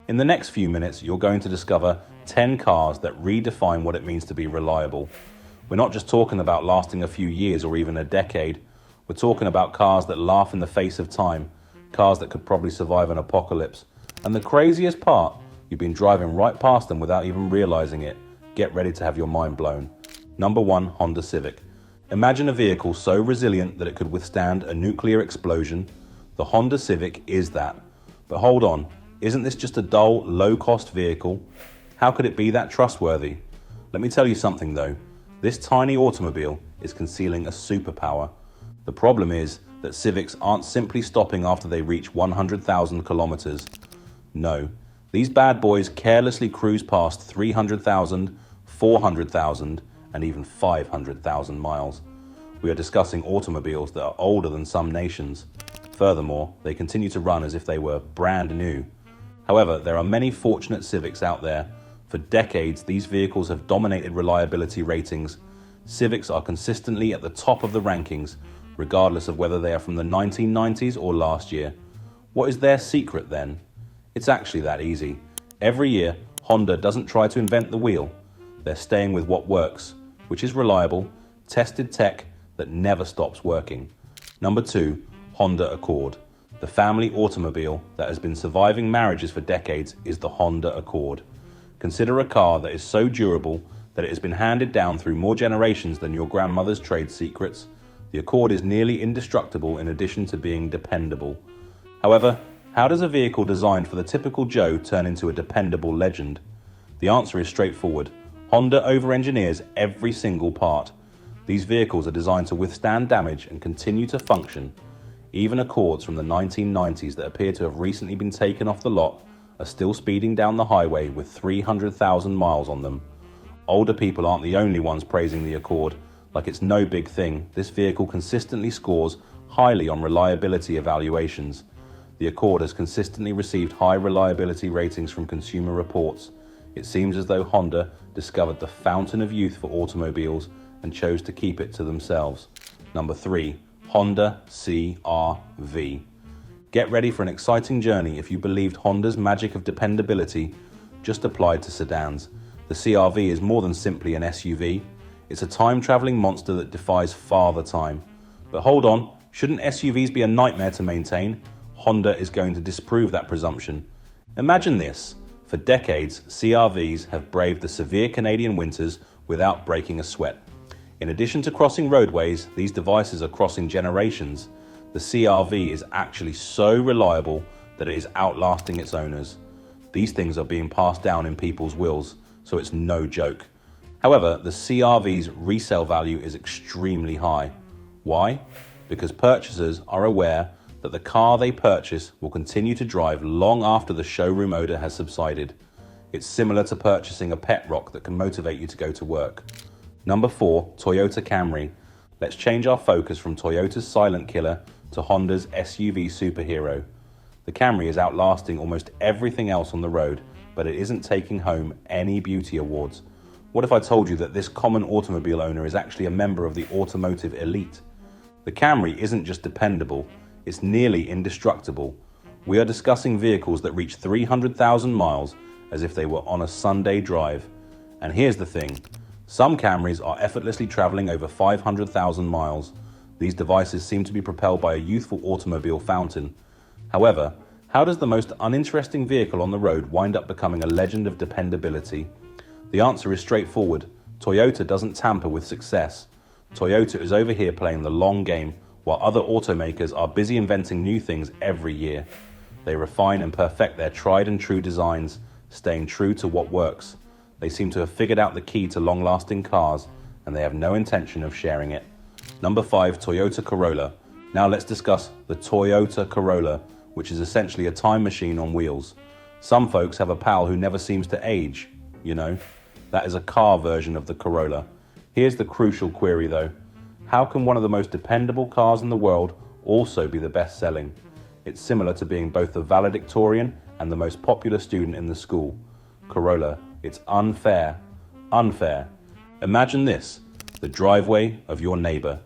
In the next few minutes, you're going to discover 10 cars that redefine what it means to be reliable. We're not just talking about lasting a few years or even a decade. We're talking about cars that laugh in the face of time, cars that could probably survive an apocalypse. And the craziest part, you've been driving right past them without even realizing it. Get ready to have your mind blown. Number 1, Honda Civic. Imagine a vehicle so resilient that it could withstand a nuclear explosion. The Honda Civic is that. But hold on, isn't this just a dull, low-cost vehicle? How could it be that trustworthy? Let me tell you something though. This tiny automobile is concealing a superpower. The problem is that Civics aren't simply stopping after they reach 100,000 kilometers. No, these bad boys carelessly cruise past 300,000, 400,000, and even 500,000 miles. We are discussing automobiles that are older than some nations. Furthermore, they continue to run as if they were brand new. However, there are many fortunate Civics out there. For decades, these vehicles have dominated reliability ratings. Civics are consistently at the top of the rankings, regardless of whether they are from the 1990s or last year. What is their secret then? It's actually that easy. Every year, Honda doesn't try to invent the wheel. They're staying with what works, which is reliable, tested tech that never stops working. Number 2, Honda Accord. The family automobile that has been surviving marriages for decades is the Honda Accord. Consider a car that is so durable that it has been handed down through more generations than your grandmother's trade secrets. The Accord is nearly indestructible in addition to being dependable. However, how does a vehicle designed for the typical Joe turn into a dependable legend? The answer is straightforward. Honda over-engineers every single part. These vehicles are designed to withstand damage and continue to function. Even Accords from the 1990s that appear to have recently been taken off the lot are still speeding down the highway with 300,000 miles on them. Older people aren't the only ones praising the Accord. Like it's no big thing, this vehicle consistently scores highly on reliability evaluations. The Accord has consistently received high reliability ratings from Consumer Reports. It seems as though Honda discovered the fountain of youth for automobiles and chose to keep it to themselves. Number 3, Honda CR-V. Get ready for an exciting journey if you believed Honda's magic of dependability just applied to sedans. The CR-V is more than simply an SUV. It's a time-traveling monster that defies father time. But hold on, shouldn't SUVs be a nightmare to maintain? Honda is going to disprove that presumption. Imagine this. For decades, CR-Vs have braved the severe Canadian winters without breaking a sweat. In addition to crossing roadways, these devices are crossing generations. The CR-V is actually so reliable that it is outlasting its owners. These things are being passed down in people's wills, so it's no joke. However, the CR-V's resale value is extremely high. Why? Because purchasers are aware that the car they purchase will continue to drive long after the showroom odor has subsided. It's similar to purchasing a pet rock that can motivate you to go to work. Number 4, Toyota Camry. Let's change our focus from Toyota's silent killer to Honda's SUV superhero. The Camry is outlasting almost everything else on the road, but it isn't taking home any beauty awards. What if I told you that this common automobile owner is actually a member of the automotive elite? The Camry isn't just dependable, it's nearly indestructible. We are discussing vehicles that reach 300,000 miles as if they were on a Sunday drive. And here's the thing. Some Camrys are effortlessly traveling over 500,000 miles. These devices seem to be propelled by a youthful automobile fountain. However, how does the most uninteresting vehicle on the road wind up becoming a legend of dependability? The answer is straightforward. Toyota doesn't tamper with success. Toyota is over here playing the long game, while other automakers are busy inventing new things every year. They refine and perfect their tried and true designs, staying true to what works. They seem to have figured out the key to long-lasting cars, and they have no intention of sharing it. Number 5, Toyota Corolla. Now let's discuss the Toyota Corolla, which is essentially a time machine on wheels. Some folks have a pal who never seems to age, you know. That is a car version of the Corolla. Here's the crucial query though. How can one of the most dependable cars in the world also be the best-selling? It's similar to being both the valedictorian and the most popular student in the school. Corolla, it's unfair. Unfair. Imagine this, the driveway of your neighbor.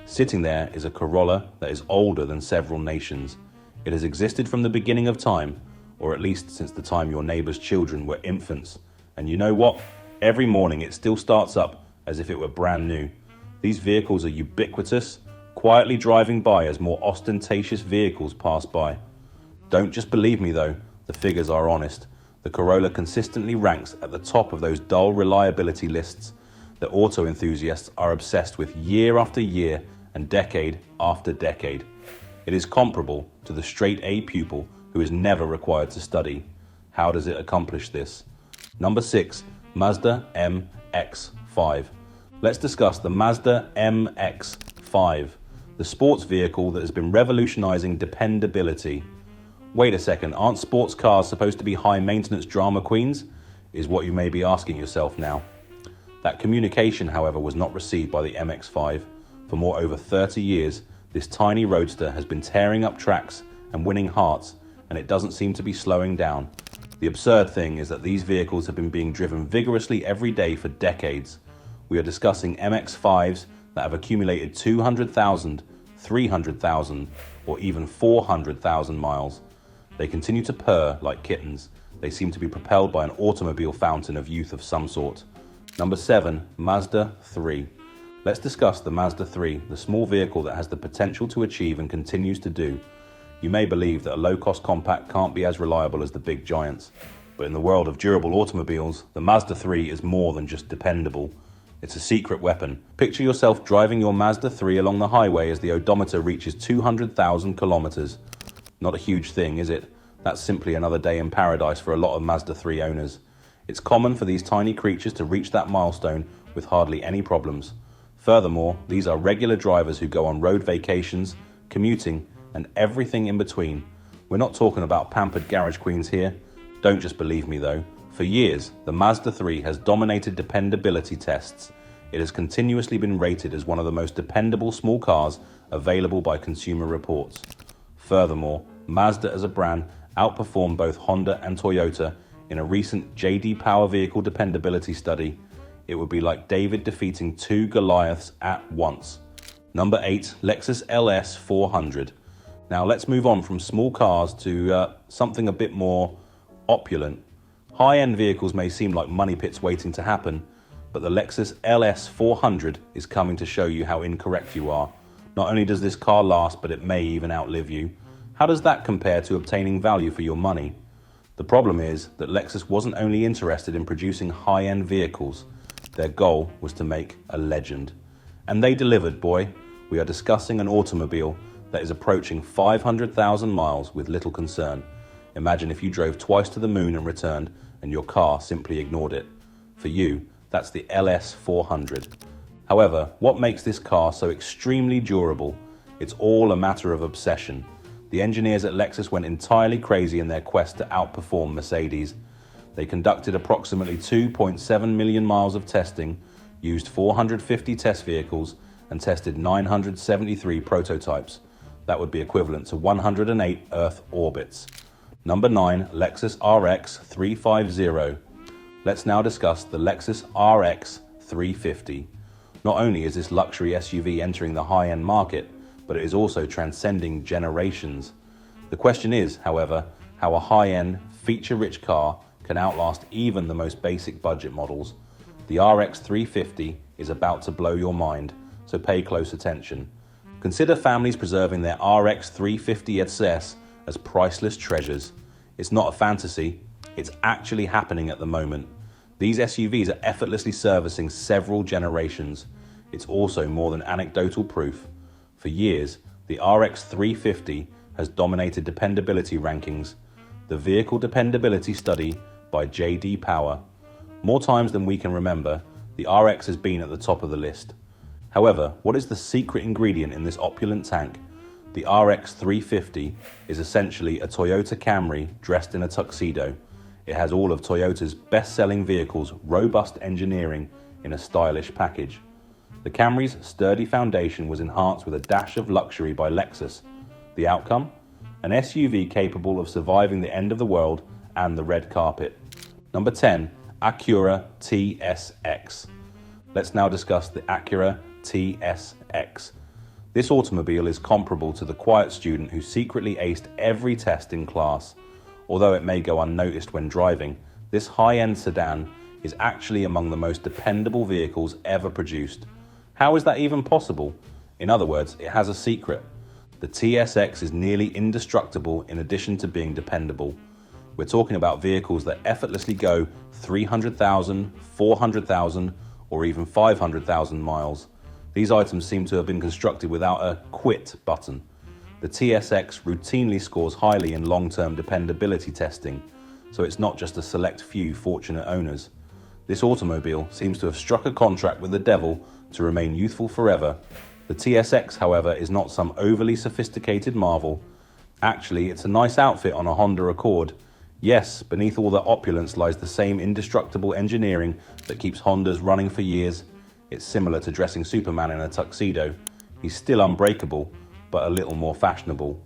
Sitting there is a Corolla that is older than several nations. It has existed from the beginning of time, or at least since the time your neighbor's children were infants. And you know what? Every morning it still starts up as if it were brand new. These vehicles are ubiquitous, quietly driving by as more ostentatious vehicles pass by. Don't just believe me though, the figures are honest. The Corolla consistently ranks at the top of those dull reliability lists that auto enthusiasts are obsessed with year after year and decade after decade. It is comparable to the straight A pupil who is never required to study. How does it accomplish this? Number 6, Mazda MX-5. Let's discuss the Mazda MX-5, the sports vehicle that has been revolutionizing dependability. Wait a second, aren't sports cars supposed to be high-maintenance drama queens? Is what you may be asking yourself now. That communication, however, was not received by the MX-5. For more over 30 years, this tiny roadster has been tearing up tracks and winning hearts, and it doesn't seem to be slowing down. The absurd thing is that these vehicles have been being driven vigorously every day for decades. We are discussing MX-5s that have accumulated 200,000, 300,000, or even 400,000 miles. They continue to purr like kittens. They seem to be propelled by an automobile fountain of youth of some sort. Number 7, Mazda 3. Let's discuss the Mazda 3, the small vehicle that has the potential to achieve and continues to do. You may believe that a low-cost compact can't be as reliable as the big giants, but in the world of durable automobiles, the Mazda 3 is more than just dependable. It's a secret weapon. Picture yourself driving your Mazda 3 along the highway as the odometer reaches 200,000 kilometers. Not a huge thing, is it? That's simply another day in paradise for a lot of Mazda 3 owners. It's common for these tiny creatures to reach that milestone with hardly any problems. Furthermore, these are regular drivers who go on road vacations, commuting, and everything in between. We're not talking about pampered garage queens here. Don't just believe me though. For years, the Mazda 3 has dominated dependability tests. It has continuously been rated as one of the most dependable small cars available by Consumer Reports. Furthermore, Mazda as a brand outperformed both Honda and Toyota in a recent J.D. Power vehicle dependability study. It would be like David defeating 2 Goliaths at once. Number 8, Lexus LS 400. Now let's move on from small cars to something a bit more opulent. High-end vehicles may seem like money pits waiting to happen, but the Lexus LS 400 is coming to show you how incorrect you are. Not only does this car last, but it may even outlive you. How does that compare to obtaining value for your money? The problem is that Lexus wasn't only interested in producing high-end vehicles. Their goal was to make a legend. And they delivered, boy. We are discussing an automobile that is approaching 500,000 miles with little concern. Imagine if you drove twice to the moon and returned, and your car simply ignored it. For you, that's the LS 400. However, what makes this car so extremely durable? It's all a matter of obsession. The engineers at Lexus went entirely crazy in their quest to outperform Mercedes. They conducted approximately 2.7 million miles of testing, used 450 test vehicles, and tested 973 prototypes. That would be equivalent to 108 Earth orbits. Number 9, Lexus RX 350. Let's now discuss the Lexus RX 350. Not only is this luxury SUV entering the high-end market, but it is also transcending generations. The question is, however, how a high-end, feature-rich car can outlast even the most basic budget models. The RX 350 is about to blow your mind, so pay close attention. Consider families preserving their RX 350 SS as priceless treasures. It's not a fantasy, it's actually happening at the moment. These SUVs are effortlessly servicing several generations. It's also more than anecdotal proof. For years, the RX 350 has dominated dependability rankings. The Vehicle Dependability Study by J.D. Power. More times than we can remember, the RX has been at the top of the list. However, what is the secret ingredient in this opulent tank? The RX 350 is essentially a Toyota Camry dressed in a tuxedo. It has all of Toyota's best-selling vehicles' robust engineering in a stylish package. The Camry's sturdy foundation was enhanced with a dash of luxury by Lexus. The outcome? An SUV capable of surviving the end of the world and the red carpet. Number 10, Acura TSX. Let's now discuss the Acura TSX. This automobile is comparable to the quiet student who secretly aced every test in class. Although it may go unnoticed when driving, this high-end sedan is actually among the most dependable vehicles ever produced. How is that even possible? In other words, it has a secret. The TSX is nearly indestructible in addition to being dependable. We're talking about vehicles that effortlessly go 300,000, 400,000, or even 500,000 miles. These items seem to have been constructed without a quit button. The TSX routinely scores highly in long-term dependability testing, so it's not just a select few fortunate owners. This automobile seems to have struck a contract with the devil to remain youthful forever. The TSX, however, is not some overly sophisticated marvel. Actually, it's a nice outfit on a Honda Accord. Yes, beneath all the opulence lies the same indestructible engineering that keeps Hondas running for years. It's similar to dressing Superman in a tuxedo. He's still unbreakable, but a little more fashionable.